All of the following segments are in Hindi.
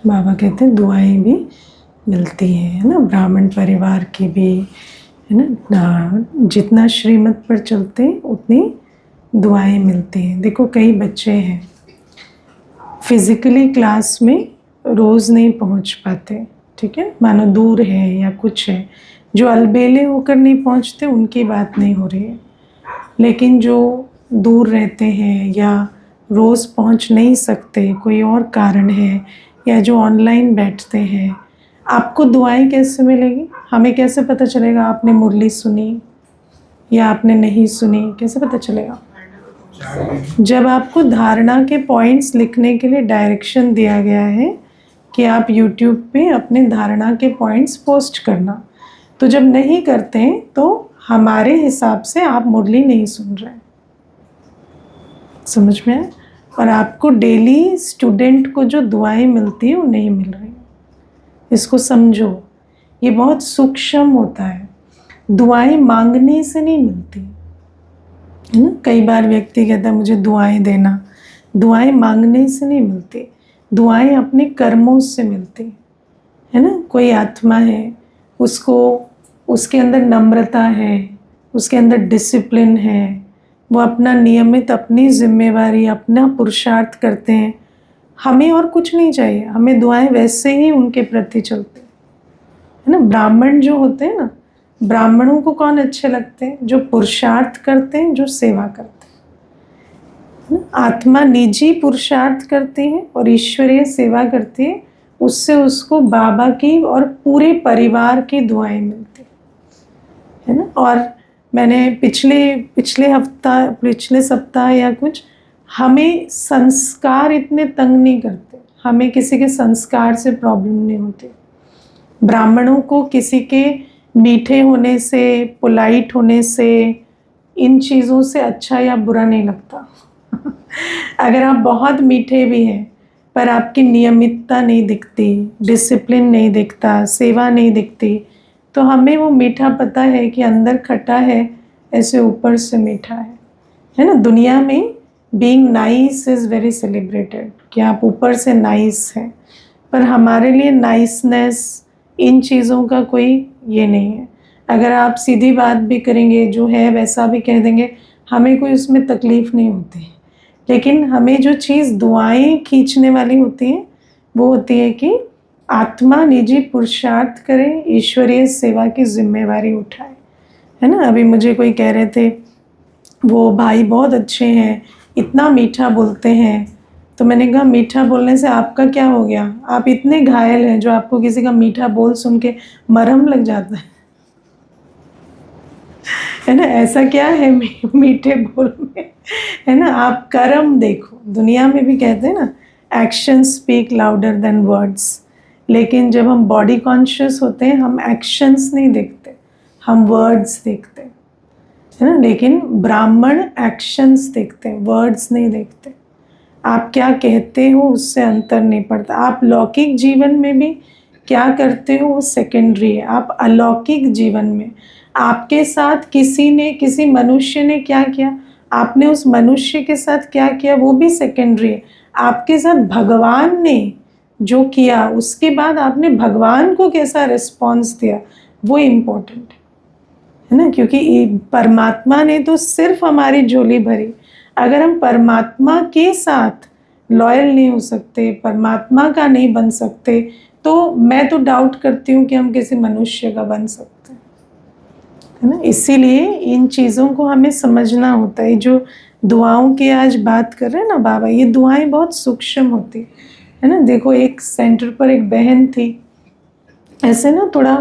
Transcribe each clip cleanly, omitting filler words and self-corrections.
बाबा कहते हैं दुआएं भी मिलती हैं, है ना, ब्राह्मण परिवार की भी, है ना। जितना श्रीमत पर चलते हैं उतनी दुआएं मिलती हैं। देखो कई बच्चे हैं फिज़िकली क्लास में रोज़ नहीं पहुंच पाते, ठीक है, मानो दूर है या कुछ है, जो अलबेले होकर नहीं पहुंचते उनकी बात नहीं हो रही है, लेकिन जो दूर रहते हैं या रोज़ पहुंच नहीं सकते, कोई और कारण है, या जो ऑनलाइन बैठते हैं, आपको दुआएं कैसे मिलेगी? हमें कैसे पता चलेगा आपने मुरली सुनी या आपने नहीं सुनी? कैसे पता चलेगा? जब आपको धारणा के पॉइंट्स लिखने के लिए डायरेक्शन दिया गया है कि आप YouTube पे अपने धारणा के पॉइंट्स पोस्ट करना, तो जब नहीं करते हैं तो हमारे हिसाब से आप मुरली नहीं सुन रहे हैं। समझ में है? और आपको डेली स्टूडेंट को जो दुआएं मिलती है वो नहीं मिल रही। इसको समझो, ये बहुत सूक्ष्म होता है। दुआएं मांगने से नहीं मिलती, है ना। कई बार व्यक्ति कहता है मुझे दुआएं देना, दुआएं मांगने से नहीं मिलती, दुआएं अपने कर्मों से मिलती, है ना। कोई आत्मा है, उसको उसके अंदर नम्रता है, उसके अंदर डिसिप्लिन है, वो अपना नियमित अपनी जिम्मेवारी अपना पुरुषार्थ करते हैं, हमें और कुछ नहीं चाहिए, हमें दुआएं वैसे ही उनके प्रति चलती, है ना। ब्राह्मण जो होते हैं ना, ब्राह्मणों को कौन अच्छे लगते हैं? जो पुरुषार्थ करते हैं, जो सेवा करते हैं। आत्मा निजी पुरुषार्थ करती है और ईश्वरीय सेवा करती है, उससे उसको बाबा की और पूरे परिवार की दुआएं मिलती है ना। और मैंने पिछले सप्ताह या कुछ, हमें संस्कार इतने तंग नहीं करते, हमें किसी के संस्कार से प्रॉब्लम नहीं होती। ब्राह्मणों को किसी के मीठे होने से, पोलाइट होने से, इन चीज़ों से अच्छा या बुरा नहीं लगता। अगर आप बहुत मीठे भी हैं पर आपकी नियमितता नहीं दिखती, डिसिप्लिन नहीं दिखता, सेवा नहीं दिखती, तो हमें वो मीठा पता है कि अंदर खट्टा है, ऐसे ऊपर से मीठा है ना। दुनिया में being nice is very celebrated, कि आप ऊपर से नाइस हैं, पर हमारे लिए नाइसनेस इन चीज़ों का कोई ये नहीं है। अगर आप सीधी बात भी करेंगे, जो है वैसा भी कह देंगे, हमें कोई उसमें तकलीफ़ नहीं होती। लेकिन हमें जो चीज़ दुआएं खींचने वाली होती हैं वो होती है कि आत्मा निजी पुरुषार्थ करे, ईश्वरीय सेवा की जिम्मेवारी उठाए, है ना। अभी मुझे कोई कह रहे थे वो भाई बहुत अच्छे हैं, इतना मीठा बोलते हैं, तो मैंने कहा मीठा बोलने से आपका क्या हो गया? आप इतने घायल हैं जो आपको किसी का मीठा बोल सुन के मरहम लग जाता है ना। ऐसा क्या है मीठे बोल में, है ना। आप कर्म देखो, दुनिया में भी कहते हैं ना action speak louder than words, लेकिन जब हम बॉडी कॉन्शियस होते हैं हम एक्शंस नहीं देखते, हम वर्ड्स देखते हैं, है ना। लेकिन ब्राह्मण एक्शंस देखते हैं, वर्ड्स नहीं देखते। आप क्या कहते हो उससे अंतर नहीं पड़ता। आप लौकिक जीवन में भी क्या करते हो वो सेकेंडरी है। आप अलौकिक जीवन में आपके साथ किसी मनुष्य ने क्या किया, आपने उस मनुष्य के साथ क्या किया, वो भी सेकेंडरी है। आपके साथ भगवान ने जो किया, उसके बाद आपने भगवान को कैसा रिस्पॉन्स दिया, वो इम्पोर्टेंट है ना। क्योंकि परमात्मा ने तो सिर्फ हमारी झोली भरी, अगर हम परमात्मा के साथ लॉयल नहीं हो सकते, परमात्मा का नहीं बन सकते, तो मैं तो डाउट करती हूँ कि हम किसी मनुष्य का बन सकते हैं, है ना। इसीलिए इन चीज़ों को हमें समझना होता है। जो दुआओं की आज बात कर रहे हैं ना बाबा, ये दुआएं बहुत सूक्ष्म होती है ना। देखो एक सेंटर पर एक बहन थी, ऐसे ना थोड़ा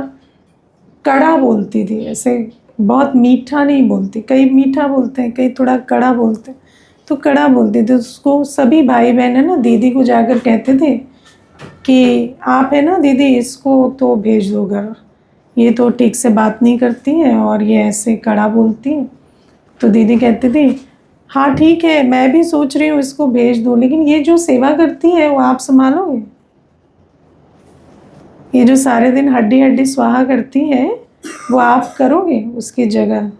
कड़ा बोलती थी, ऐसे बहुत मीठा नहीं बोलती, कई मीठा बोलते हैं, कई थोड़ा कड़ा बोलते हैं, तो कड़ा बोलती थी। उसको सभी भाई बहन है ना दीदी को जाकर कहते थे कि आप है ना दीदी इसको तो भेज दो घर, ये तो ठीक से बात नहीं करती है और ये ऐसे कड़ा बोलती है। तो दीदी कहती थी हाँ ठीक है, मैं भी सोच रही हूँ इसको भेज दूँ, लेकिन ये जो सेवा करती है वो आप संभालोगे? ये जो सारे दिन हड्डी हड्डी स्वाहा करती है वो आप करोगे उसकी जगह?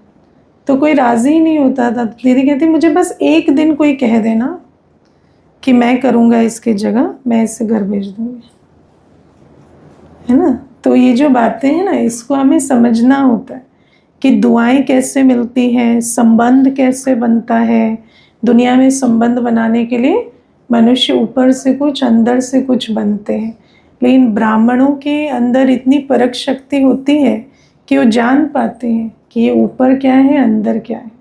तो कोई राज़ी ही नहीं होता था। दीदी कहती मुझे बस एक दिन कोई कह देना कि मैं करूँगा इसकी जगह, मैं इसे घर भेज दूँगी। है ना। तो ये जो बातें हैं ना, इसको हमें समझना होता है कि दुआएं कैसे मिलती हैं, संबंध कैसे बनता है। दुनिया में संबंध बनाने के लिए मनुष्य ऊपर से कुछ अंदर से कुछ बनते हैं, लेकिन ब्राह्मणों के अंदर इतनी परख शक्ति होती है कि वो जान पाते हैं कि ये ऊपर क्या है, अंदर क्या है।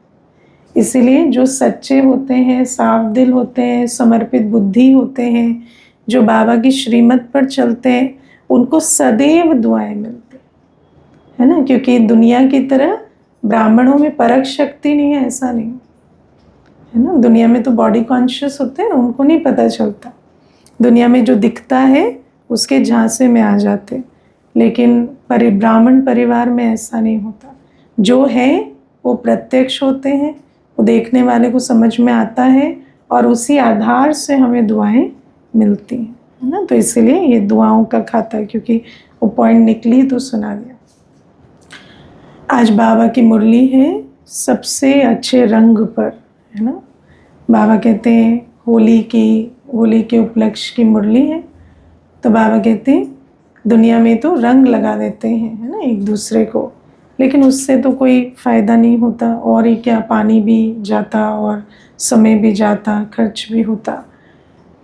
इसीलिए जो सच्चे होते हैं, साफ दिल होते हैं, समर्पित बुद्धि होते हैं, जो बाबा की श्रीमत पर चलते हैं, उनको सदैव दुआएं मिलती है ना। क्योंकि दुनिया की तरह ब्राह्मणों में परख शक्ति नहीं है, ऐसा नहीं है ना। दुनिया में तो बॉडी कॉन्शियस होते हैं ना, उनको नहीं पता चलता। दुनिया में जो दिखता है उसके झांसे में आ जाते, लेकिन ब्राह्मण परिवार में ऐसा नहीं होता। जो है वो प्रत्यक्ष होते हैं, वो देखने वाले को समझ में आता है और उसी आधार से हमें दुआएं मिलती हैं, है ना। तो इसीलिए ये दुआओं का खाता है, क्योंकि वो पॉइंट निकली तो सुना दिया। आज बाबा की मुरली है सबसे अच्छे रंग पर, है ना। बाबा कहते हैं होली के उपलक्ष्य की मुरली है। तो बाबा कहते हैं दुनिया में तो रंग लगा देते हैं, है ना, एक दूसरे को, लेकिन उससे तो कोई फ़ायदा नहीं होता। और ही क्या, पानी भी जाता और समय भी जाता, खर्च भी होता।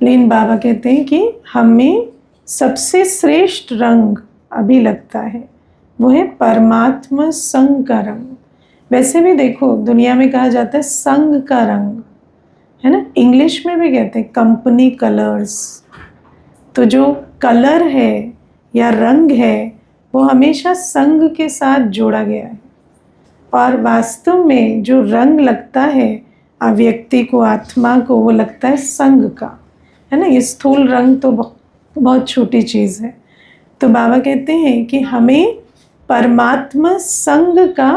लेकिन बाबा कहते हैं कि हमें सबसे श्रेष्ठ रंग अभी लगता है, वो है परमात्मा संग का रंग। वैसे भी देखो, दुनिया में कहा जाता है संग का रंग, है ना। इंग्लिश में भी कहते हैं कंपनी कलर्स। तो जो कलर है या रंग है वो हमेशा संग के साथ जोड़ा गया है। और वास्तव में जो रंग लगता है व्यक्ति को, आत्मा को, वो लगता है संग का, है ना। ये स्थूल रंग तो बहुत छोटी चीज़ है। तो बाबा कहते हैं कि हमें परमात्मा संग का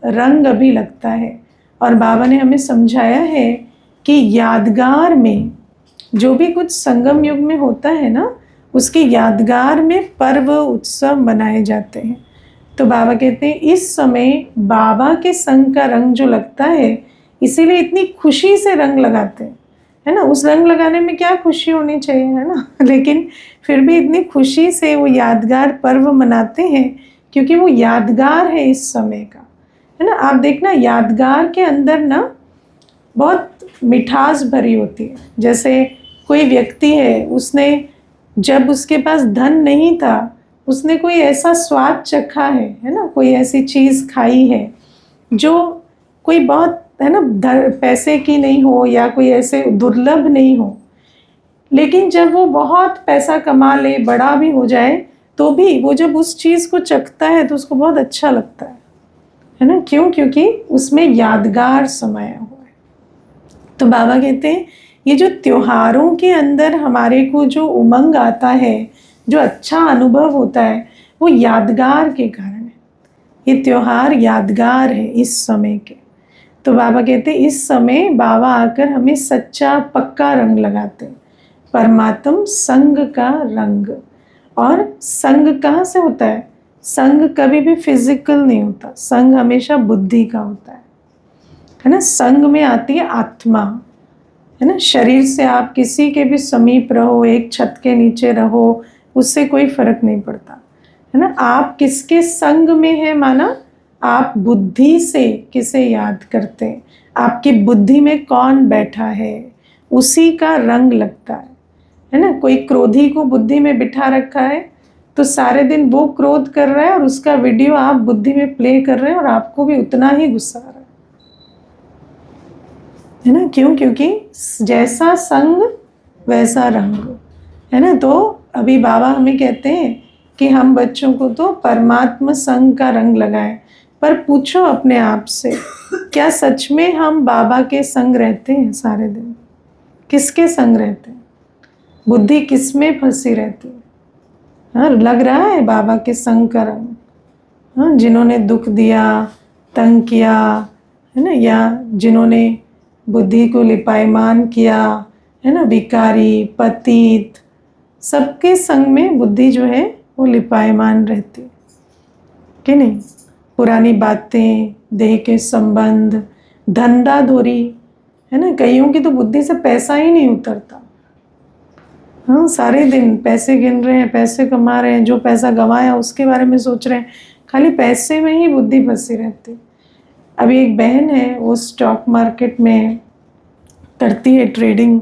रंग अभी लगता है। और बाबा ने हमें समझाया है कि यादगार में जो भी कुछ संगम युग में होता है ना, उसके यादगार में पर्व उत्सव मनाए जाते हैं। तो बाबा कहते हैं इस समय बाबा के संग का रंग जो लगता है, इसीलिए इतनी खुशी से रंग लगाते हैं, है ना। उस रंग लगाने में क्या खुशी होनी चाहिए, है ना, लेकिन फिर भी इतनी खुशी से वो यादगार पर्व मनाते हैं, क्योंकि वो यादगार है इस समय का, है ना। आप देखना, यादगार के अंदर ना बहुत मिठास भरी होती है। जैसे कोई व्यक्ति है, उसने जब उसके पास धन नहीं था, उसने कोई ऐसा स्वाद चखा है ना, कोई ऐसी चीज़ खाई है जो कोई बहुत, है ना, पैसे की नहीं हो या कोई ऐसे दुर्लभ नहीं हो, लेकिन जब वो बहुत पैसा कमा ले, बड़ा भी हो जाए, तो भी वो जब उस चीज़ को चखता है तो उसको बहुत अच्छा लगता है ना। क्यों? क्योंकि उसमें यादगार समाया हुआ है। तो बाबा कहते हैं ये जो त्योहारों के अंदर हमारे को जो उमंग आता है, जो अच्छा अनुभव होता है, वो यादगार के कारण है। ये त्योहार यादगार है इस समय के। तो बाबा कहते हैं इस समय बाबा आकर हमें सच्चा पक्का रंग लगाते हैं, परमात्म संग का रंग। और संग कहाँ से होता है? संग कभी भी फिजिकल नहीं होता, संग हमेशा बुद्धि का होता है ना। संग में आती है आत्मा, है ना। शरीर से आप किसी के भी समीप रहो, एक छत के नीचे रहो, उससे कोई फर्क नहीं पड़ता, है ना। आप किसके संग में है, माना आप बुद्धि से किसे याद करते हैं, आपकी बुद्धि में कौन बैठा है, उसी का रंग लगता है ना। कोई क्रोधी को बुद्धि में बिठा रखा है, तो सारे दिन वो क्रोध कर रहा है और उसका वीडियो आप बुद्धि में प्ले कर रहे हैं और आपको भी उतना ही गुस्सा आ रहा है ना। क्यों? क्योंकि जैसा संग वैसा रंग, है ना। तो अभी बाबा हमें कहते हैं कि हम बच्चों को तो परमात्मा संग का रंग लगाएं, पर पूछो अपने आप से, क्या सच में हम बाबा के संग रहते हैं सारे दिन? किसके संग रहते हैं? बुद्धि किस में फंसी रहती है? हाँ, लग रहा है बाबा के संग का रंग? हाँ, जिन्होंने दुख दिया, तंग किया, है ना, या जिन्होंने बुद्धि को लिपायमान किया, है ना, भिखारी, पतित, सबके संग में बुद्धि जो है वो लिपायमान रहती है कि नहीं। पुरानी बातें, देह के संबंध, धंधा धोरी, है ना। कईयों की तो बुद्धि से पैसा ही नहीं उतरता। हाँ, सारे दिन पैसे गिन रहे हैं, पैसे कमा रहे हैं, जो पैसा गंवाया उसके बारे में सोच रहे हैं, खाली पैसे में ही बुद्धि फंसी रहती। अभी एक बहन है, वो स्टॉक मार्केट में करती है ट्रेडिंग।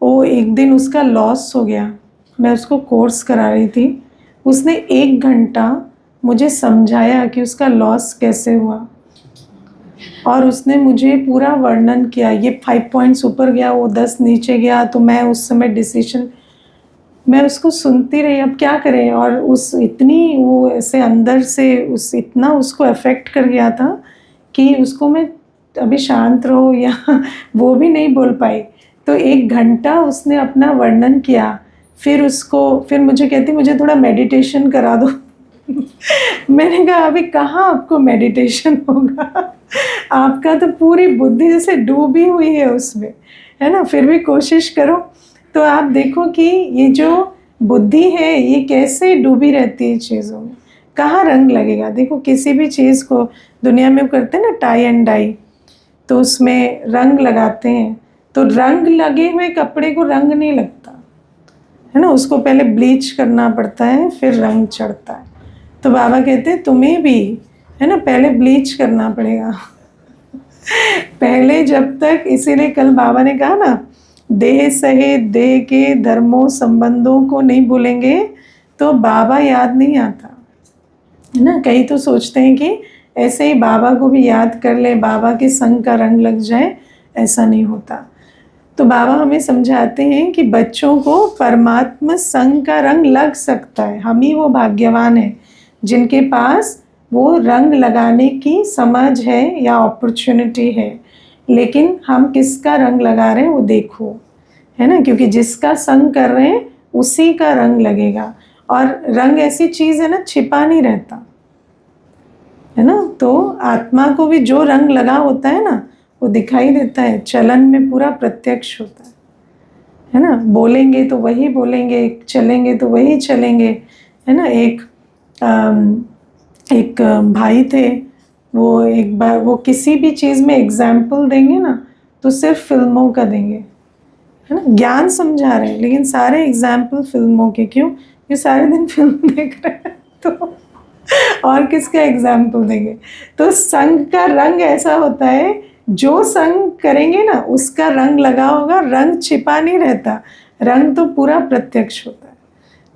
वो एक दिन उसका लॉस हो गया, मैं उसको कोर्स करा रही थी, उसने 1 घंटा मुझे समझाया कि उसका लॉस कैसे हुआ, और उसने मुझे पूरा वर्णन किया। ये 5 पॉइंट्स ऊपर गया, वो 10 नीचे गया, तो मैं उस समय डिसीजन, मैं उसको सुनती रही, अब क्या करें। और उस इतनी वो ऐसे अंदर से उस इतना उसको अफेक्ट कर गया था कि उसको मैं अभी शांत रहो या वो भी नहीं बोल पाई। तो 1 घंटा उसने अपना वर्णन किया, फिर मुझे कहती मुझे थोड़ा मेडिटेशन करा दो। मैंने कहा अभी कहाँ आपको मेडिटेशन होगा, आपका तो पूरी बुद्धि जैसे डूबी हुई है उसमें, है ना। फिर भी कोशिश करो। तो आप देखो कि ये जो बुद्धि है ये कैसे डूबी रहती है चीज़ों में, कहाँ रंग लगेगा। देखो किसी भी चीज़ को दुनिया में करते हैं ना, टाई एंड डाई, तो उसमें रंग लगाते हैं, तो रंग लगे हुए कपड़े को रंग नहीं लगता है ना, उसको पहले ब्लीच करना पड़ता है, फिर रंग चढ़ता है। तो बाबा कहते हैं तुम्हें भी, है ना, पहले ब्लीच करना पड़ेगा पहले जब तक, इसीलिए कल बाबा ने कहा ना, देह सहे देह के धर्मों संबंधों को नहीं भूलेंगे तो बाबा याद नहीं आता, है ना। कई तो सोचते हैं कि ऐसे ही बाबा को भी याद कर ले, बाबा के संग का रंग लग जाए, ऐसा नहीं होता। तो बाबा हमें समझाते हैं कि बच्चों को परमात्मा संग का रंग लग सकता है, हम ही वो भाग्यवान हैं जिनके पास वो रंग लगाने की समझ है या अपॉर्चुनिटी है। लेकिन हम किसका रंग लगा रहे हैं वो देखो, है ना, क्योंकि जिसका संग कर रहे हैं उसी का रंग लगेगा। और रंग ऐसी चीज़ है ना, छिपा नहीं रहता, है ना। तो आत्मा को भी जो रंग लगा होता है ना वो दिखाई देता है, चलन में पूरा प्रत्यक्ष होता है ना। बोलेंगे तो वही बोलेंगे, चलेंगे तो वही चलेंगे, है ना। एक भाई थे, वो एक बार वो किसी भी चीज़ में एग्जाम्पल देंगे ना तो सिर्फ फिल्मों का देंगे, है ना। ज्ञान समझा रहे हैं लेकिन सारे एग्जाम्पल फिल्मों के, क्यों, ये सारे दिन फिल्म देख रहे हैं तो और किसका एग्जाम्पल देंगे। तो संग का रंग ऐसा होता है, जो संग करेंगे ना उसका रंग लगा होगा, रंग छिपा नहीं रहता, रंग तो पूरा प्रत्यक्ष होता है।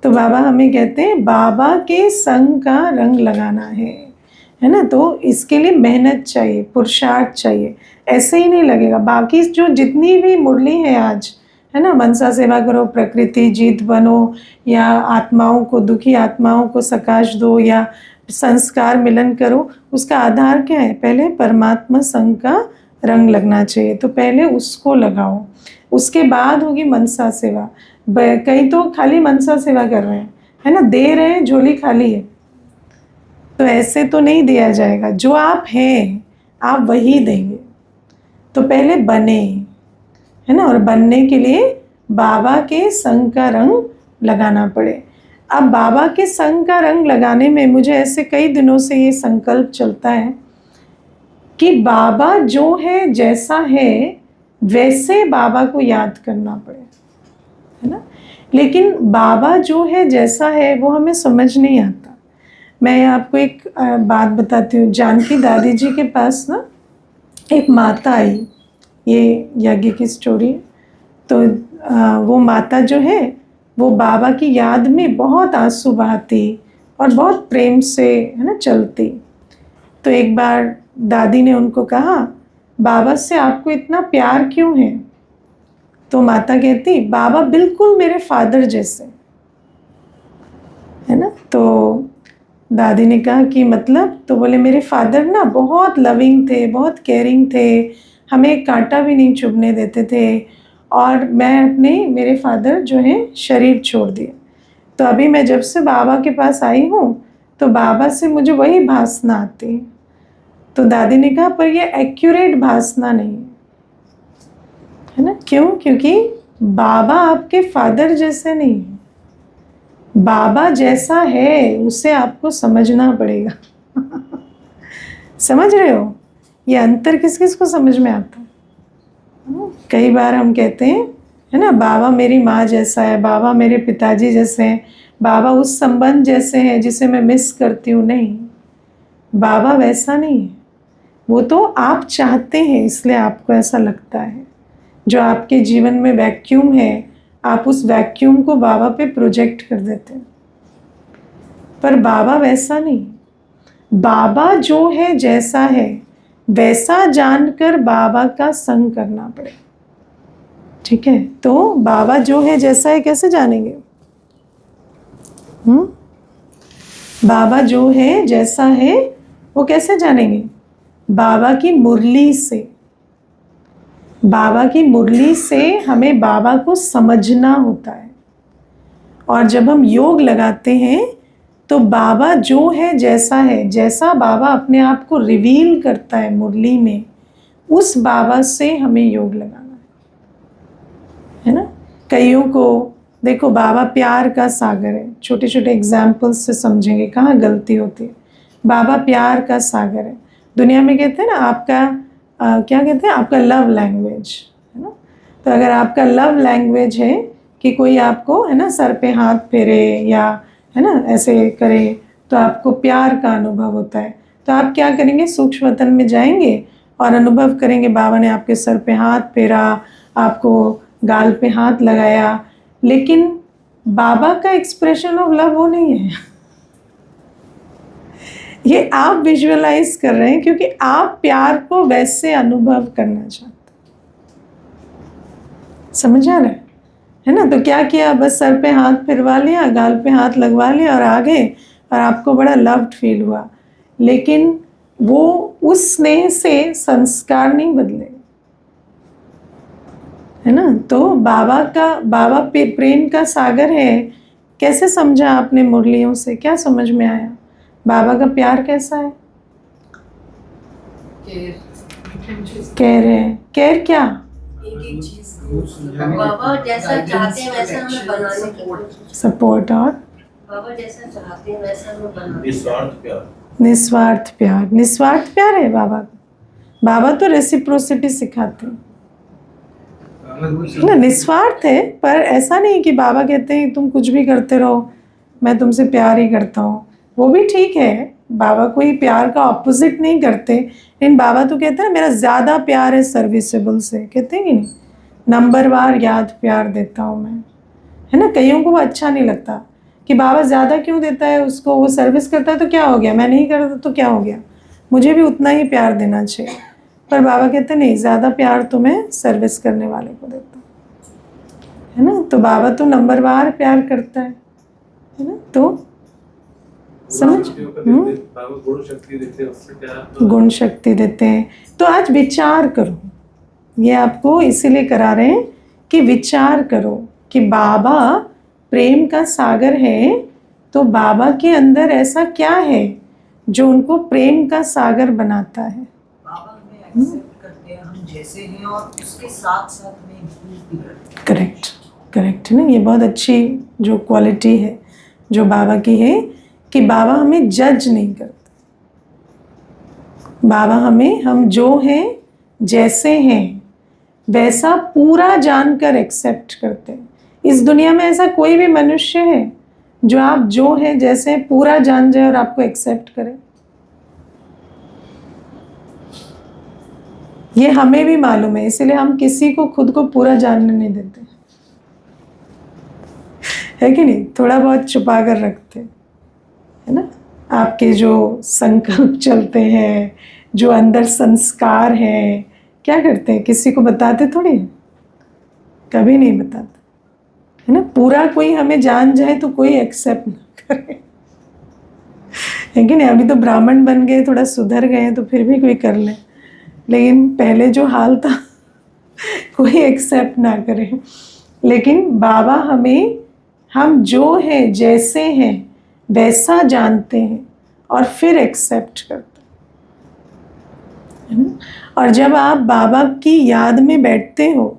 तो बाबा हमें कहते हैं बाबा के संग का रंग लगाना है ना। तो इसके लिए मेहनत चाहिए, पुरुषार्थ चाहिए, ऐसे ही नहीं लगेगा। बाकी जो जितनी भी मुरली है आज, है ना, मनसा सेवा करो, प्रकृति जीत बनो, या आत्माओं को, दुखी आत्माओं को सकाश दो, या संस्कार मिलन करो, उसका आधार क्या है, पहले परमात्मा संग का रंग लगना चाहिए। तो पहले उसको लगाओ, उसके बाद होगी मनसा सेवा। कई तो खाली मनसा सेवा कर रहे हैं, है ना, दे रहे हैं, झोली खाली है। तो ऐसे तो नहीं दिया जाएगा, जो आप हैं आप वही देंगे। तो पहले बने, है ना, और बनने के लिए बाबा के संग का रंग लगाना पड़े। अब बाबा के संग का रंग लगाने में मुझे ऐसे कई दिनों से ये संकल्प चलता है कि बाबा जो है, जैसा है वैसे बाबा को याद करना पड़े, है ना। लेकिन बाबा जो है, जैसा है, वो हमें समझ नहीं आता। मैं आपको एक बात बताती हूँ। जानकी दादी जी के पास ना एक माता आई, ये यज्ञ की स्टोरी। तो वो माता जो है वो बाबा की याद में बहुत आंसू बहाती और बहुत प्रेम से, है ना, चलती। तो एक बार दादी ने उनको कहा, बाबा से आपको इतना प्यार क्यों है। तो माता कहती, बाबा बिल्कुल मेरे फादर जैसे, है ना। तो दादी ने कहा कि मतलब, तो बोले मेरे फादर ना बहुत लविंग थे, बहुत केयरिंग थे, हमें कांटा भी नहीं चुभने देते थे, और मेरे फादर जो हैं शरीर छोड़ दिए। तो अभी मैं जब से बाबा के पास आई हूँ तो बाबा से मुझे वही भासना आती है। तो दादी ने कहा पर ये एक्यूरेट भासना नहीं है ना। क्यों? क्योंकि बाबा आपके फादर जैसे नहीं है, बाबा जैसा है उसे आपको समझना पड़ेगा समझ रहे हो? ये अंतर किस किस को समझ में आता है? कई बार हम कहते हैं है ना, बाबा मेरी माँ जैसा है, बाबा मेरे पिताजी जैसे हैं, बाबा उस संबंध जैसे हैं जिसे मैं मिस करती हूँ। नहीं, बाबा वैसा नहीं है। वो तो आप चाहते हैं इसलिए आपको ऐसा लगता है। जो आपके जीवन में वैक्यूम है, आप उस वैक्यूम को बाबा पे प्रोजेक्ट कर देते हैं, पर बाबा वैसा नहीं। बाबा जो है जैसा है वैसा जानकर बाबा का संग करना पड़े। ठीक है, तो बाबा जो है जैसा है कैसे जानेंगे? बाबा जो है जैसा है वो कैसे जानेंगे? बाबा की मुरली से। बाबा की मुरली से हमें बाबा को समझना होता है। और जब हम योग लगाते हैं तो बाबा जो है जैसा है, जैसा बाबा अपने आप को रिवील करता है मुरली में, उस बाबा से हमें योग लगाना है ना। कईयों को देखो, बाबा प्यार का सागर है। छोटे छोटे एग्जाम्पल्स से समझेंगे कहाँ गलती होती है। बाबा प्यार का सागर है। दुनिया में कहते हैं ना, आपका क्या कहते हैं, आपका लव लैंग्वेज है ना। तो अगर आपका लव लैंग्वेज है कि कोई आपको है ना सर पे हाथ फेरे या है ना ऐसे करे, तो आपको प्यार का अनुभव होता है। तो आप क्या करेंगे? सूक्ष्म वतन में जाएंगे और अनुभव करेंगे बाबा ने आपके सर पे हाथ फेरा, आपको गाल पे हाथ लगाया। लेकिन बाबा का एक्सप्रेशन ऑफ लव वो नहीं है। ये आप विजुअलाइज कर रहे हैं क्योंकि आप प्यार को वैसे अनुभव करना चाहते हैं। समझ आ रहा है ना। तो क्या किया, बस सर पे हाथ फिरवा लिया, गाल पे हाथ लगवा लिया और आ गए, और आपको बड़ा लव्ड फील हुआ। लेकिन वो उस स्नेह से संस्कार नहीं बदले, है ना। तो बाबा प्रेम का सागर है। कैसे समझा आपने मुरलियों से? क्या समझ में आया? बाबा का प्यार कैसा है? केयर है। केयर क्या? बाबा जैसा चाहते हैं वैसा हमें बनाने की सपोर्ट। और बाबा जैसा चाहते हैं वैसा हमें बनाने। निस्वार्थ प्यार। निस्वार्थ प्यार। निस्वार्थ प्यार है बाबा का। बाबा तो रेसिप्रोसिटी सिखाते हैं ना। निस्वार्थ है, पर ऐसा नहीं कि बाबा कहते हैं तुम कुछ भी करते रहो, मैं तुमसे प्यार ही करता हूँ। वो भी ठीक है, बाबा कोई प्यार का ऑपोजिट नहीं करते, लेकिन बाबा तो कहते हैं मेरा ज़्यादा प्यार है सर्विसेबल से। कहते हैं कि नहीं, नंबरवार याद प्यार देता हूँ मैं, है ना। कईयों को वो अच्छा नहीं लगता कि बाबा ज़्यादा क्यों देता है उसको, वो सर्विस करता है तो क्या हो गया, मैं नहीं करता तो क्या हो गया, मुझे भी उतना ही प्यार देना चाहिए। पर बाबा कहते नहीं, ज़्यादा प्यार तो मैं सर्विस करने वाले को देता हूँ, है ना। तो बाबा तो नंबरवार प्यार करता है ना। तो समझ, गुण शक्ति देते हैं। तो आज विचार करो, ये आपको इसीलिए करा रहे हैं कि विचार करो कि बाबा प्रेम का सागर है, तो बाबा के अंदर ऐसा क्या है जो उनको प्रेम का सागर बनाता है। बाबा हमें एक्सेप्ट करते हैं हम जैसे हैं और उसके साथ साथ में improve भी करते हैं। करेक्ट, करेक्ट है ना। ये बहुत अच्छी जो क्वालिटी है जो बाबा की है कि बाबा हमें जज नहीं करते। बाबा हमें हम जो हैं जैसे हैं वैसा पूरा जानकर एक्सेप्ट करते हैं। इस दुनिया में ऐसा कोई भी मनुष्य है जो आप जो है जैसे पूरा जान जाए और आपको एक्सेप्ट करे? ये हमें भी मालूम है, इसीलिए हम किसी को खुद को पूरा जानने नहीं देते, है कि नहीं। थोड़ा बहुत छुपा कर रखते, है ना। आपके जो संकल्प चलते हैं, जो अंदर संस्कार हैं, क्या करते हैं, किसी को बताते थोड़ी हैं, कभी नहीं बताते, है ना। पूरा कोई हमें जान जाए तो कोई एक्सेप्ट ना करे, है कि नहीं। अभी तो ब्राह्मण बन गए, थोड़ा सुधर गए तो फिर भी कोई कर ले, लेकिन पहले जो हाल था कोई एक्सेप्ट ना करे। लेकिन बाबा हमें हम जो है जैसे हैं वैसा जानते हैं और फिर एक्सेप्ट करते हैं। और जब आप बाबा की याद में बैठते हो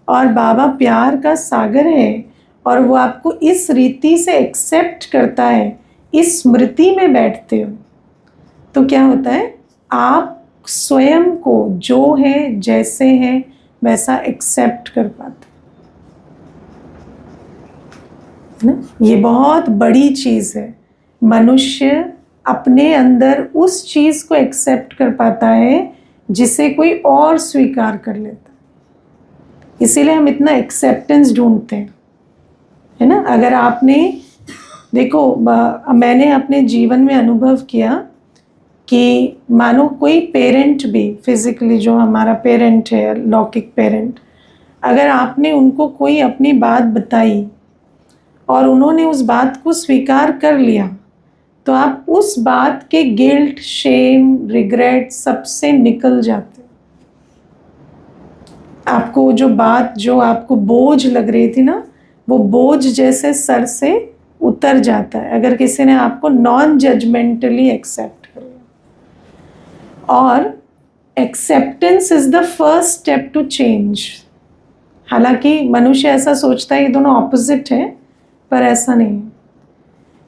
और बाबा प्यार का सागर है और वो आपको इस रीति से एक्सेप्ट करता है, इस स्मृति में बैठते हो, तो क्या होता है, आप स्वयं को जो है जैसे है वैसा एक्सेप्ट कर पाते। है ना, ये बहुत बड़ी चीज़ है। मनुष्य अपने अंदर उस चीज़ को एक्सेप्ट कर पाता है जिसे कोई और स्वीकार कर लेता है। इसीलिए हम इतना एक्सेप्टेंस ढूंढते हैं, है ना। अगर आपने देखो, मैंने अपने जीवन में अनुभव किया कि मानो कोई पेरेंट भी, फिजिकली जो हमारा पेरेंट है, लौकिक पेरेंट, अगर आपने उनको कोई अपनी बात बताई और उन्होंने उस बात को स्वीकार कर लिया, तो आप उस बात के गिल्ट, शेम, रिग्रेट सबसे निकल जाते हो। आपको जो बात, जो आपको बोझ लग रही थी ना, वो बोझ जैसे सर से उतर जाता है अगर किसी ने आपको नॉन जजमेंटली एक्सेप्ट कर लिया। और acceptance is the first step to change. हालांकि मनुष्य ऐसा सोचता है ये दोनों ऑपोजिट है, पर ऐसा नहीं है।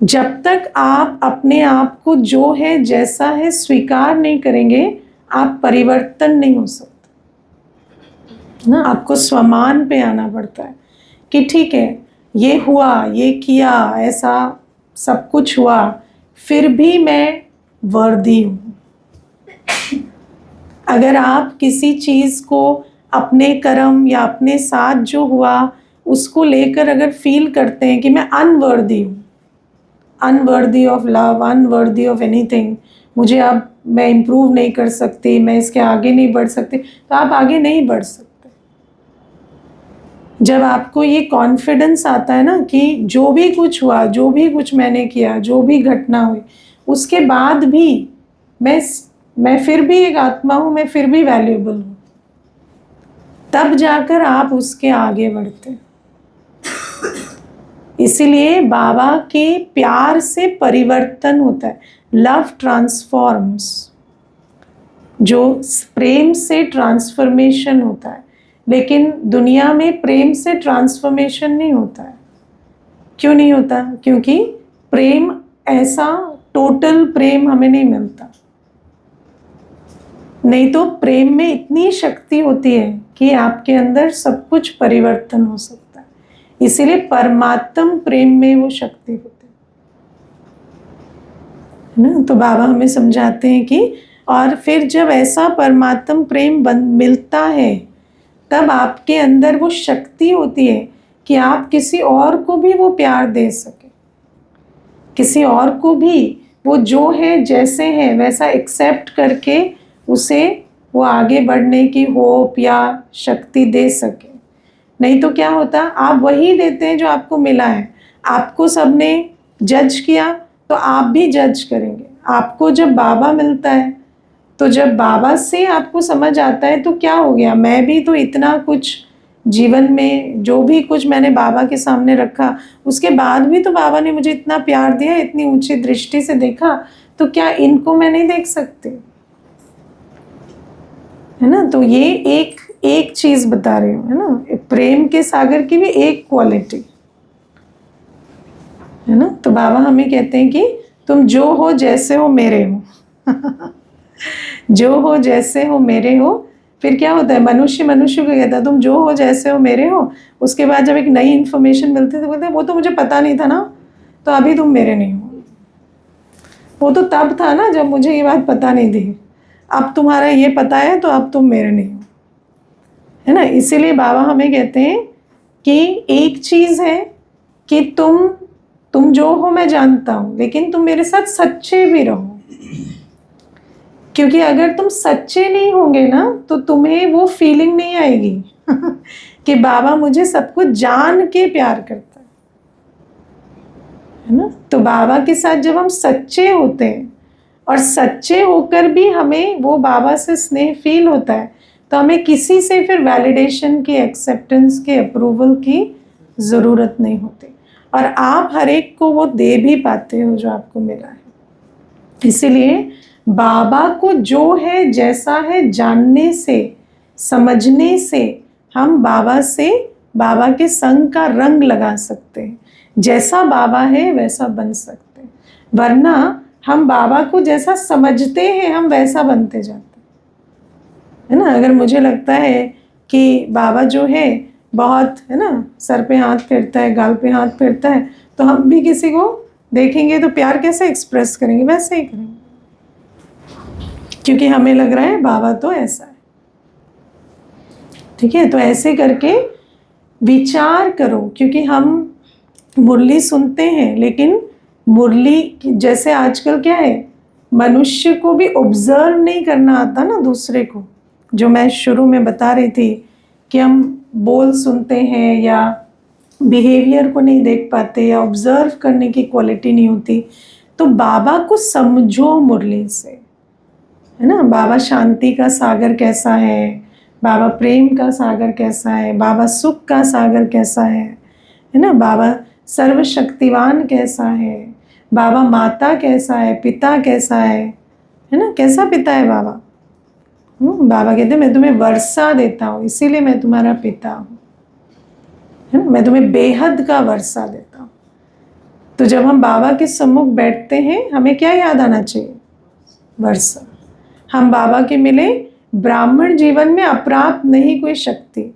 जब तक आप अपने आप को जो है जैसा है स्वीकार नहीं करेंगे, आप परिवर्तन नहीं हो सकते ना। आपको स्वमान पे आना पड़ता है कि ठीक है, ये हुआ, ये किया, ऐसा सब कुछ हुआ, फिर भी मैं वर्दी हूँ। अगर आप किसी चीज़ को, अपने कर्म या अपने साथ जो हुआ उसको लेकर अगर फील करते हैं कि मैं अनवर्दी हूँ, unworthy of love, unworthy of anything, मुझे अब मैं इम्प्रूव नहीं कर सकती, मैं इसके आगे नहीं बढ़ सकती, तो आप आगे नहीं बढ़ सकते। जब आपको ये कॉन्फिडेंस आता है ना कि जो भी कुछ हुआ, जो भी कुछ मैंने किया, जो भी घटना हुई, उसके बाद भी मैं फिर भी एक आत्मा हूँ, मैं फिर भी वैल्यूएबल हूँ, तब जाकर आप उसके आगे बढ़ते हैं। इसीलिए बाबा के प्यार से परिवर्तन होता है। लव ट्रांसफॉर्म्स, जो प्रेम से ट्रांसफॉर्मेशन होता है। लेकिन दुनिया में प्रेम से ट्रांसफॉर्मेशन नहीं होता है। क्यों नहीं होता? क्योंकि प्रेम ऐसा टोटल प्रेम हमें नहीं मिलता। नहीं तो प्रेम में इतनी शक्ति होती है कि आपके अंदर सब कुछ परिवर्तन हो सकता है। इसीलिए परमात्म प्रेम में वो शक्ति होती है ना। तो बाबा हमें समझाते हैं कि और फिर जब ऐसा परमात्म प्रेम मिलता है, तब आपके अंदर वो शक्ति होती है कि आप किसी और को भी वो प्यार दे सके, किसी और को भी वो जो है जैसे है वैसा एक्सेप्ट करके उसे वो आगे बढ़ने की होप या शक्ति दे सके। नहीं तो क्या होता, आप वही देते हैं जो आपको मिला है। आपको सबने जज किया तो आप भी जज करेंगे। आपको जब बाबा मिलता है, तो जब बाबा से आपको समझ आता है तो क्या हो गया, मैं भी तो इतना कुछ जीवन में, जो भी कुछ मैंने बाबा के सामने रखा, उसके बाद भी तो बाबा ने मुझे इतना प्यार दिया, इतनी ऊंची दृष्टि से देखा, तो क्या इनको मैं नहीं देख सकती? है ना। तो ये एक चीज बता रही हूँ, है ना। प्रेम के सागर की भी एक क्वालिटी है ना। तो बाबा हमें कहते हैं कि तुम जो हो जैसे हो मेरे हो जो हो जैसे हो मेरे हो। फिर क्या होता है, मनुष्य को कहता है तुम जो हो जैसे हो मेरे हो। उसके बाद जब एक नई इन्फॉर्मेशन मिलती है तो बोलते हैं वो तो मुझे पता नहीं था ना, तो अभी तुम मेरे नहीं हो। वो तो तब था ना जब मुझे ये बात पता नहीं थी, अब तुम्हारा ये पता है तो अब तुम मेरे नहीं हो, है ना। इसीलिए बाबा हमें कहते हैं कि एक चीज़ है कि तुम जो हो मैं जानता हूँ, लेकिन तुम मेरे साथ सच्चे भी रहो। क्योंकि अगर तुम सच्चे नहीं होंगे ना, तो तुम्हें वो फीलिंग नहीं आएगी कि बाबा मुझे सब कुछ जान के प्यार करता है ना। तो बाबा के साथ जब हम सच्चे होते हैं और सच्चे होकर भी हमें वो बाबा से स्नेह फील होता है, तो हमें किसी से फिर वैलिडेशन की, एक्सेप्टेंस की, अप्रूवल की ज़रूरत नहीं होती। और आप हर एक को वो दे भी पाते हो जो आपको मिला है। इसीलिए बाबा को जो है जैसा है जानने से, समझने से हम बाबा से, बाबा के संग का रंग लगा सकते हैं। जैसा बाबा है वैसा बन सकते हैं। वरना हम बाबा को जैसा समझते हैं हम वैसा बनते जाते हैं, है ना। अगर मुझे लगता है कि बाबा जो है बहुत, है ना, सर पे हाथ फेरता है, गाल पे हाथ फेरता है, तो हम भी किसी को देखेंगे तो प्यार कैसे एक्सप्रेस करेंगे, वैसे ही करेंगे, क्योंकि हमें लग रहा है बाबा तो ऐसा है। ठीक है, तो ऐसे करके विचार करो, क्योंकि हम मुरली सुनते हैं, लेकिन मुरली जैसे आजकल क्या है, मनुष्य को भी ऑब्जर्व नहीं करना आता ना दूसरे को। जो मैं शुरू में बता रही थी कि हम बोल सुनते हैं या बिहेवियर को नहीं देख पाते या ऑब्जर्व करने की क्वालिटी नहीं होती। तो बाबा को समझो मुरली से, है ना। बाबा शांति का सागर कैसा है, बाबा प्रेम का सागर कैसा है, बाबा सुख का सागर कैसा है ना। बाबा सर्वशक्तिवान कैसा है, बाबा माता कैसा है, पिता कैसा है ना। कैसा पिता है बाबा? बाबा कहते हैं मैं तुम्हें वर्षा देता हूँ, इसीलिए मैं तुम्हारा पिता हूँ, है ना। मैं तुम्हें बेहद का वर्षा देता हूँ। तो जब हम बाबा के सम्मुख बैठते हैं, हमें क्या याद आना चाहिए? वर्षा। हम बाबा के मिले, ब्राह्मण जीवन में अप्राप्त नहीं कोई शक्ति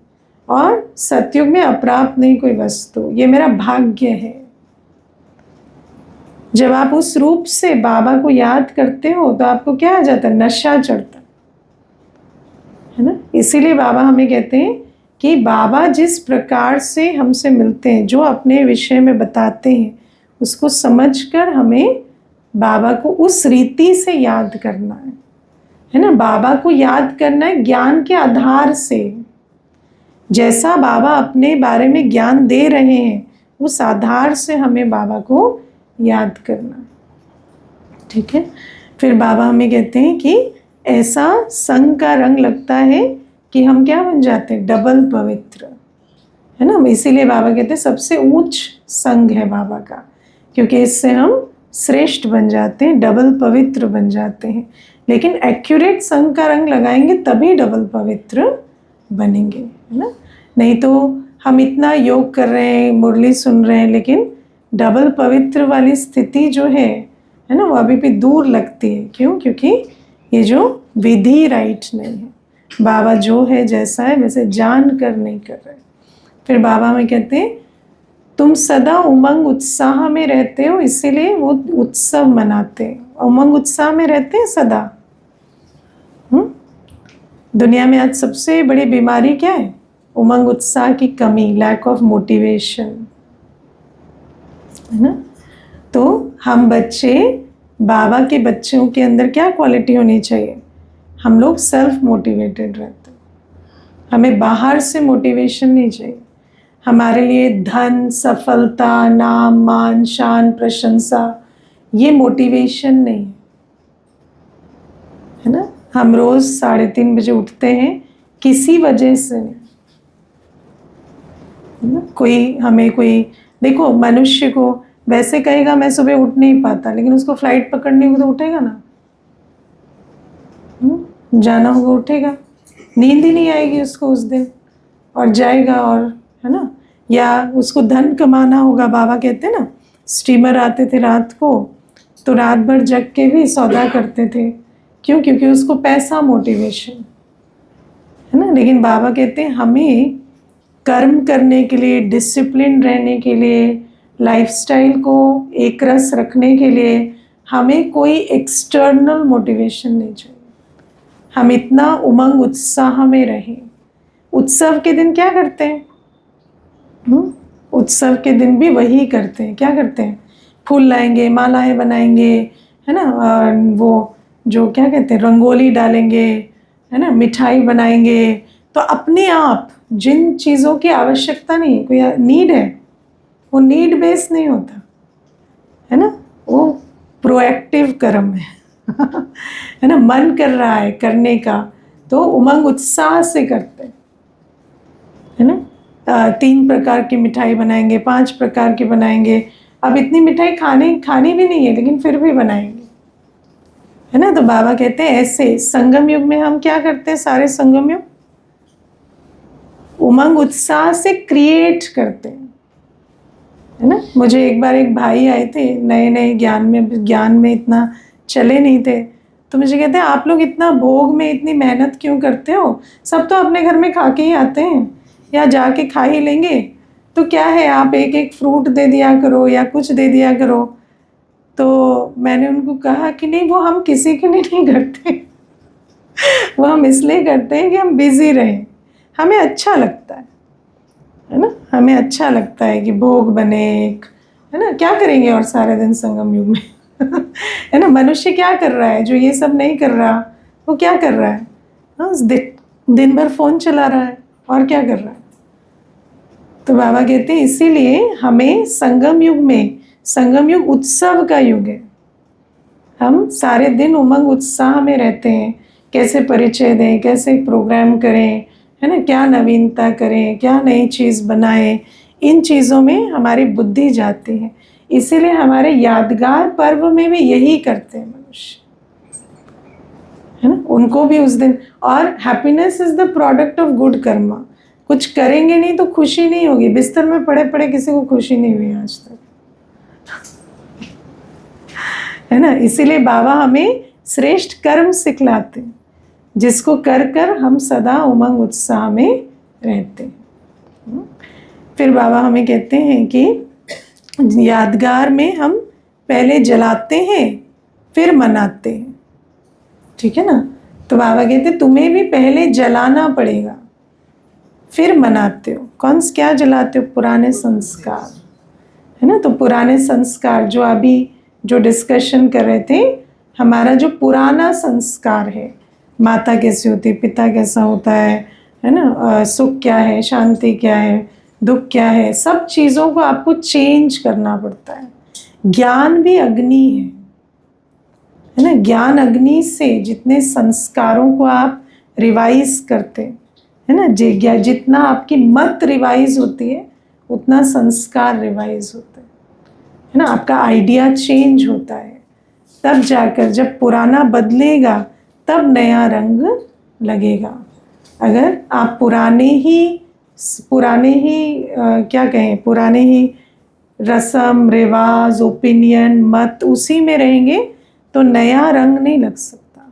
और सतयुग में अप्राप्त नहीं कोई वस्तु, ये मेरा भाग्य है। जब आप उस रूप से बाबा को याद करते हो तो आपको क्या आ जाता है? नशा चढ़ता है ना। इसीलिए बाबा हमें कहते हैं कि बाबा जिस प्रकार से हमसे मिलते हैं, जो अपने विषय में बताते हैं, उसको समझकर हमें बाबा को उस रीति से याद करना है ना। बाबा को याद करना है ज्ञान के आधार से। जैसा बाबा अपने बारे में ज्ञान दे रहे हैं, उस आधार से हमें बाबा को याद करना है। ठीक है, फिर बाबा हमें कहते हैं कि ऐसा संग का रंग लगता है कि हम क्या बन जाते हैं? डबल पवित्र, है ना। इसीलिए बाबा कहते हैं सबसे ऊंच संग है बाबा का, क्योंकि इससे हम श्रेष्ठ बन जाते हैं, डबल पवित्र बन जाते हैं। लेकिन एक्यूरेट संग का रंग लगाएंगे तभी डबल पवित्र बनेंगे, है ना। नहीं तो हम इतना योग कर रहे हैं, मुरली सुन रहे हैं, लेकिन डबल पवित्र वाली स्थिति जो है ना, वो अभी भी दूर लगती है। क्यों? क्योंकि ये जो विधि राइट नहीं है। बाबा जो है जैसा है वैसे जान कर नहीं कर रहे। फिर बाबा हमें कहते हैं तुम सदा उमंग उत्साह में रहते हो, इसीलिए वो उत्सव मनाते हैं। उमंग उत्साह में रहते हैं सदा। दुनिया में आज सबसे बड़ी बीमारी क्या है? उमंग उत्साह की कमी, लैक ऑफ मोटिवेशन, है ना। तो हम बच्चे, बाबा के बच्चों के अंदर क्या क्वालिटी होनी चाहिए? हम लोग सेल्फ मोटिवेटेड रहते हैं, हमें बाहर से मोटिवेशन नहीं चाहिए। हमारे लिए धन, सफलता, नाम, मान, शान, प्रशंसा, ये मोटिवेशन नहीं है ना। हम रोज़ 3:30 बजे उठते हैं, किसी वजह से नहीं, है ना। कोई देखो, मनुष्य को वैसे कहेगा मैं सुबह उठ नहीं पाता, लेकिन उसको फ्लाइट पकड़नी होगी तो उठेगा ना, जाना होगा उठेगा। नींद ही नहीं आएगी उसको उस दिन और जाएगा, और है ना। या उसको धन कमाना होगा, बाबा कहते हैं ना स्टीमर आते थे रात को, तो रात भर जग के भी सौदा करते थे। क्यों? क्योंकि उसको पैसा मोटिवेशन, है ना। लेकिन बाबा कहते हैं हमें कर्म करने के लिए, डिसिप्लिन रहने के लिए, लाइफस्टाइल को एक रस रखने के लिए हमें कोई एक्सटर्नल मोटिवेशन नहीं चाहिए। हम इतना उमंग उत्साह में रहें। उत्सव के दिन क्या करते हैं? उत्सव के दिन भी वही करते हैं। क्या करते हैं? फूल लाएंगे, मालाएं बनाएंगे, है ना। और वो जो क्या कहते हैं, रंगोली डालेंगे, है ना, मिठाई बनाएंगे। तो अपने आप जिन चीज़ों की आवश्यकता नहीं है, कोई नीड है, वो नीड बेस नहीं होता, है ना। वो प्रोएक्टिव कर्म है ना। मन कर रहा है करने का तो उमंग उत्साह से करते हैं, है ना। 3 प्रकार की मिठाई बनाएंगे, 5 प्रकार की बनाएंगे। अब इतनी मिठाई खानी भी नहीं है, लेकिन फिर भी बनाएंगे, है ना। तो बाबा कहते हैं ऐसे संगम युग में हम क्या करते हैं? सारे संगम युग उमंग उत्साह से क्रिएट करते हैं, है ना। मुझे एक बार एक भाई आए थे, नए ज्ञान में इतना चले नहीं थे, तो मुझे कहते हैं आप लोग इतना भोग में इतनी मेहनत क्यों करते हो? सब तो अपने घर में खा के ही आते हैं, या जाके खा ही लेंगे, तो क्या है, आप एक एक फ्रूट दे दिया करो या कुछ दे दिया करो। तो मैंने उनको कहा कि नहीं, वो हम किसी के लिए नहीं करते, वो हम इसलिए करते हैं कि हम बिज़ी रहें, हमें अच्छा लगता है ना, हमें अच्छा लगता है कि भोग बने एक, है ना। क्या करेंगे और सारे दिन संगम युग में है ना। मनुष्य क्या कर रहा है जो ये सब नहीं कर रहा, वो क्या कर रहा है? हाँ, दिन भर फ़ोन चला रहा है और क्या कर रहा है। तो बाबा कहते हैं इसीलिए हमें संगम युग में, संगम युग उत्सव का युग है, हम सारे दिन उमंग उत्साह में रहते हैं, कैसे परिचय दें, कैसे प्रोग्राम करें, है ना, क्या नवीनता करें, क्या नई चीज़ बनाएं, इन चीज़ों में हमारी बुद्धि जाती है। इसीलिए हमारे यादगार पर्व में भी यही करते हैं मनुष्य, है ना, उनको भी उस दिन। और happiness is the product of good Karma. कुछ करेंगे नहीं तो खुशी नहीं होगी। बिस्तर में पड़े पड़े किसी को खुशी नहीं हुई आज तक, है ना। इसीलिए बाबा हमें श्रेष्ठ कर्म सिखलाते हैं, जिसको कर कर हम सदा उमंग उत्साह में रहते हैं। फिर बाबा हमें कहते हैं कि यादगार में हम पहले जलाते हैं फिर मनाते हैं, ठीक है ना। तो बाबा कहते तुम्हें भी पहले जलाना पड़ेगा फिर मनाते हो। क्या जलाते हो? पुराने संस्कार, है ना। तो पुराने संस्कार जो अभी जो डिस्कशन कर रहे थे, हमारा जो पुराना संस्कार है, माता कैसी होती है, पिता कैसा होता है ना, सुख क्या है, शांति क्या है, दुख क्या है, सब चीज़ों को आपको चेंज करना पड़ता है। ज्ञान भी अग्नि है ना। ज्ञान अग्नि से जितने संस्कारों को आप रिवाइज करते, है ना, जितना आपकी मत रिवाइज होती है उतना संस्कार रिवाइज होता है ना, आपका आइडिया चेंज होता है। तब जाकर जब पुराना बदलेगा तब नया रंग लगेगा। अगर आप पुराने ही क्या कहें, पुराने ही रस्म रिवाज ओपिनियन मत उसी में रहेंगे तो नया रंग नहीं लग सकता।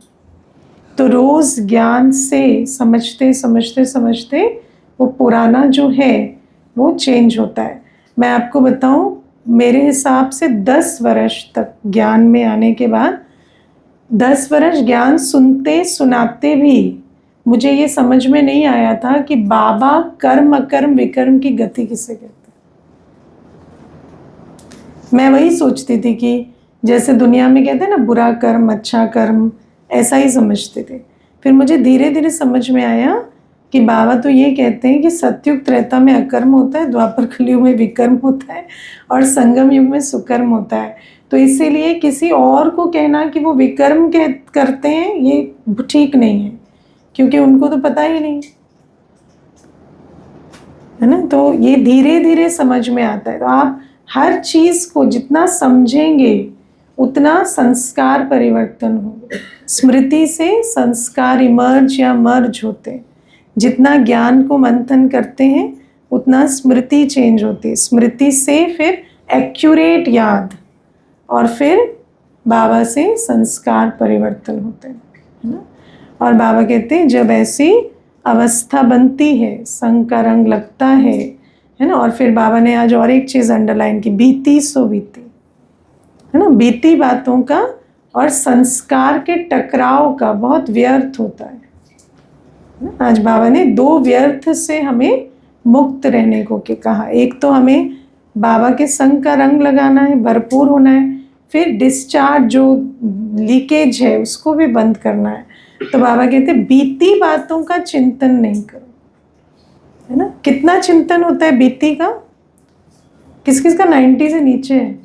तो रोज़ ज्ञान से समझते समझते समझते वो पुराना जो है वो चेंज होता है। मैं आपको बताऊं, मेरे हिसाब से 10 वर्ष तक ज्ञान में आने के बाद 10 वर्ष ज्ञान सुनते सुनाते भी मुझे ये समझ में नहीं आया था कि बाबा कर्म अकर्म विकर्म की गति किसे कहते हैं। मैं वही सोचती थी कि जैसे दुनिया में कहते हैं ना, बुरा कर्म अच्छा कर्म, ऐसा ही समझते थे। फिर मुझे धीरे धीरे समझ में आया कि बाबा तो ये कहते हैं कि सतयुग त्रेता में अकर्म होता है, द्वापर कलयुग में विकर्म होता है और संगम युग में सुकर्म होता है। तो इसीलिए किसी और को कहना कि वो विकर्म करते हैं ये ठीक नहीं है, क्योंकि उनको तो पता ही नहीं, है ना। तो ये धीरे धीरे समझ में आता है। तो आप हर चीज़ को जितना समझेंगे उतना संस्कार परिवर्तन होगा। स्मृति से संस्कार इमर्ज या मर्ज होते हैं। जितना ज्ञान को मंथन करते हैं उतना स्मृति चेंज होती है। स्मृति से फिर एक्यूरेट याद और फिर बाबा से संस्कार परिवर्तन होते हैं, है ना। और बाबा कहते हैं जब ऐसी अवस्था बनती है, संग का रंग लगता है ना। और फिर बाबा ने आज और एक चीज़ अंडरलाइन की, बीती सो बीती, है ना। बीती बातों का और संस्कार के टकराव का बहुत व्यर्थ होता है। आज बाबा ने 2 व्यर्थ से हमें मुक्त रहने को कहा। एक तो हमें बाबा के संग का रंग लगाना है, भरपूर होना है, फिर डिस्चार्ज जो लीकेज है उसको भी बंद करना है। तो बाबा कहते हैं बीती बातों का चिंतन नहीं करो, है ना। कितना चिंतन होता है बीती का? किस किस का 90 से नीचे है?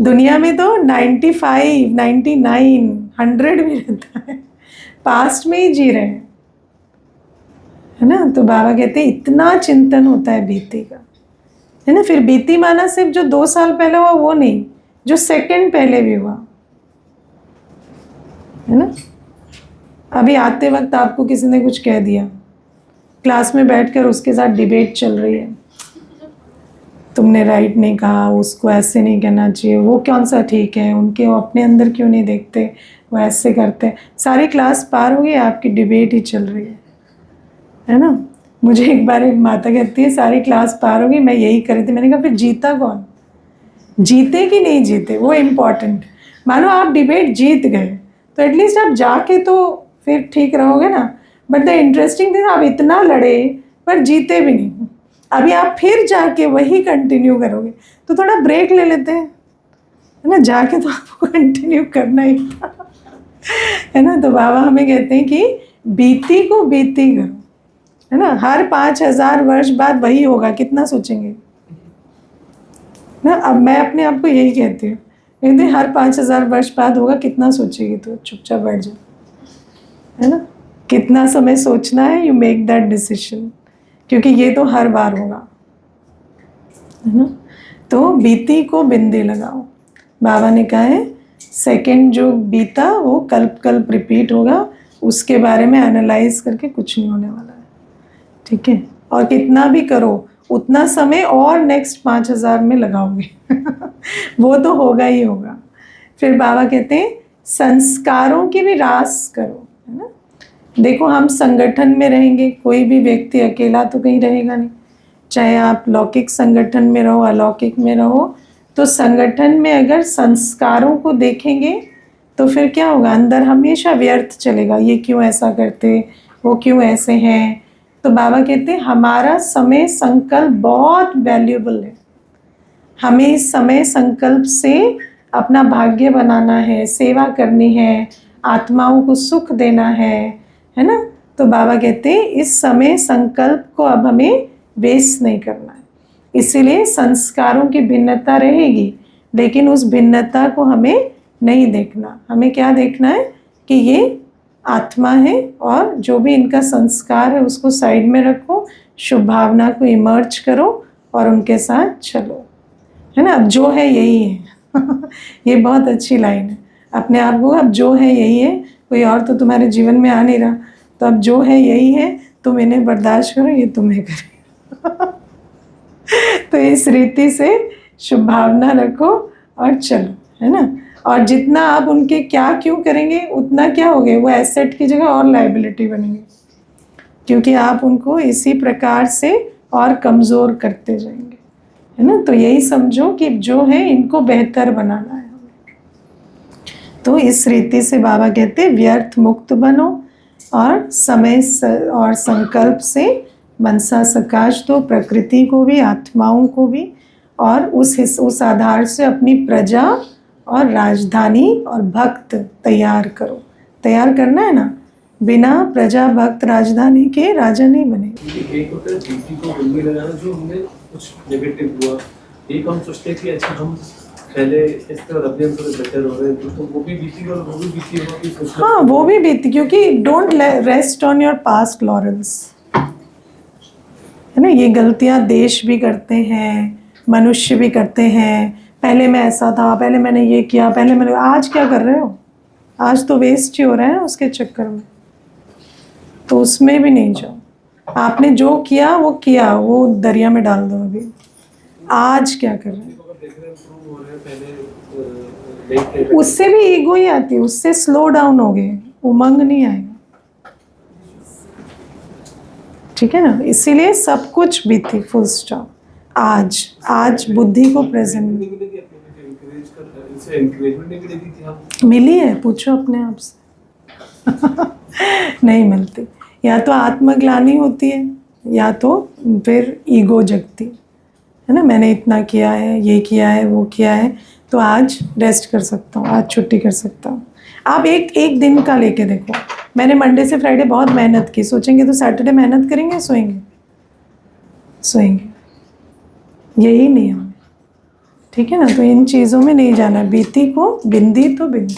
दुनिया में तो 95, 99, 100 भी रहता है, पास्ट में ही जी रहे हैं, है ना। तो बाबा कहते हैं इतना चिंतन होता है बीती का, है ना। फिर बीती माना सिर्फ जो 2 साल पहले हुआ वो नहीं, जो सेकंड पहले भी हुआ, है ना। अभी आते वक्त आपको किसी ने कुछ कह दिया, क्लास में बैठकर उसके साथ डिबेट चल रही है, तुमने राइट नहीं कहा, उसको ऐसे नहीं कहना चाहिए, वो कौन सा ठीक है, उनके वो अपने अंदर क्यों नहीं देखते, वो ऐसे करते हैं। सारी क्लास पार हो गई, आपकी डिबेट ही चल रही है, है ना। मुझे एक बार एक माता कहती है सारी क्लास पार होगी, मैं यही कर रही थी। मैंने कहा फिर जीता कौन? जीते कि नहीं जीते वो इम्पॉर्टेंट। मानो आप डिबेट जीत गए तो एटलीस्ट आप जाके तो फिर ठीक रहोगे ना। बट द इंटरेस्टिंग थिंग, आप इतना लड़े पर जीते भी नहीं। अभी आप फिर जाके वही कंटिन्यू करोगे, तो थोड़ा ब्रेक ले लेते हैं, है ना। जाके तो आपको कंटिन्यू करना ही था, है ना। तो बाबा हमें कहते हैं कि बीती को बीती करो, है ना। हर 5000 वर्ष बाद वही होगा, कितना सोचेंगे ना। अब मैं अपने आप को यही कहती हूँ, कहते हर 5000 वर्ष बाद होगा, कितना सोचेगी तो चुपचाप बैठ जाओ, है ना। कितना समय सोचना है, यू मेक दैट डिसीजन, क्योंकि ये तो हर बार होगा, है ना। तो बीती को बिंदी लगाओ। बाबा ने कहा है सेकंड जो बीता वो कल्प कल्प रिपीट होगा, उसके बारे में एनालाइज करके कुछ नहीं होने वाला है, ठीक है। और कितना भी करो उतना समय और नेक्स्ट 5000 में लगाओगे वो तो होगा ही होगा। फिर बाबा कहते हैं संस्कारों की भी रास करो, है ना। देखो हम संगठन में रहेंगे, कोई भी व्यक्ति अकेला तो कहीं रहेगा नहीं, चाहे आप लौकिक संगठन में रहो अलौकिक में रहो। तो संगठन में अगर संस्कारों को देखेंगे तो फिर क्या होगा, अंदर हमेशा व्यर्थ चलेगा, ये क्यों ऐसा करते, वो क्यों ऐसे हैं। तो बाबा कहते हैं हमारा समय संकल्प बहुत वैल्यूएबल है, हमें इस समय संकल्प से अपना भाग्य बनाना है, सेवा करनी है, आत्माओं को सुख देना है ना। तो बाबा कहते हैं इस समय संकल्प को अब हमें वेस्ट नहीं करना है। इसीलिए संस्कारों की भिन्नता रहेगी, लेकिन उस भिन्नता को हमें नहीं देखना। हमें क्या देखना है कि ये आत्मा है, और जो भी इनका संस्कार है उसको साइड में रखो, शुभ भावना को इमर्ज करो और उनके साथ चलो, है ना। अब जो है यही है ये बहुत अच्छी लाइन है। अपने आप को अब जो है यही है, कोई और तो तुम्हारे जीवन में आ नहीं रहा, तो अब जो है यही है, तुम इन्हें बर्दाश्त करो, ये तुम्हें करें तो इस रीति से शुभ भावना रखो और चलो, है ना। और जितना आप उनके क्या क्यों करेंगे उतना क्या हो गए, वो एसेट की जगह और लाइबिलिटी बनेंगे, क्योंकि आप उनको इसी प्रकार से और कमज़ोर करते जाएंगे, है ना। तो यही समझो कि जो है इनको बेहतर बनाना है हमें। तो इस रीति से बाबा कहते हैं व्यर्थ मुक्त बनो और समय और संकल्प से मनसा सकाश दो, प्रकृति को भी आत्माओं को भी, और उस आधार से अपनी प्रजा और राजधानी और भक्त तैयार करो। तैयार करना है ना, बिना प्रजा भक्त राजधानी के राजा नहीं बने। एक होता है बीती को बिंदी लगाना, जो हमने कुछ नेगेटिव हुआ, एक हम सोचते हैं कि अच्छा हम पहले इस तरह अभी हम थोड़े बेटर हो रहे हैं, तो वो भी बीती और वो भी बीती होगा कि सोचना। हाँ वो भी बीती, क्योंकि don't rest on your past laurels, है ना। ये गलतियाँ देश भी करते हैं, मनुष्य भी करते हैं। पहले मैं ऐसा था, पहले मैंने ये किया, पहले मैंने, आज क्या कर रहे हो? आज तो वेस्ट ही हो रहा है ना उसके चक्कर में, तो उसमें भी नहीं जाओ। आपने जो किया वो किया, वो दरिया में डाल दो। अभी आज क्या कर रहे हैं, उससे भी ईगो ही आती है, उससे स्लो डाउन हो गए, उमंग नहीं आएगा, ठीक है ना। इसीलिए सब कुछ बीती, फुल स्टॉप। आज बुद्धि को प्रेजेंट मिली है, पूछो अपने आप से नहीं मिलती। या तो आत्मग्लानि होती है, या तो फिर ईगो जगती है ना। मैंने इतना किया है, ये किया है, वो किया है, तो आज रेस्ट कर सकता हूँ, आज छुट्टी कर सकता हूँ। आप एक दिन का लेके देखो। मैंने मंडे से फ्राइडे बहुत मेहनत की, सोचेंगे तो सैटरडे मेहनत करेंगे, सोएंगे। यही नियम है, ठीक है ना। तो इन चीज़ों में नहीं जाना, बीती को बिंदी तो बिंदी।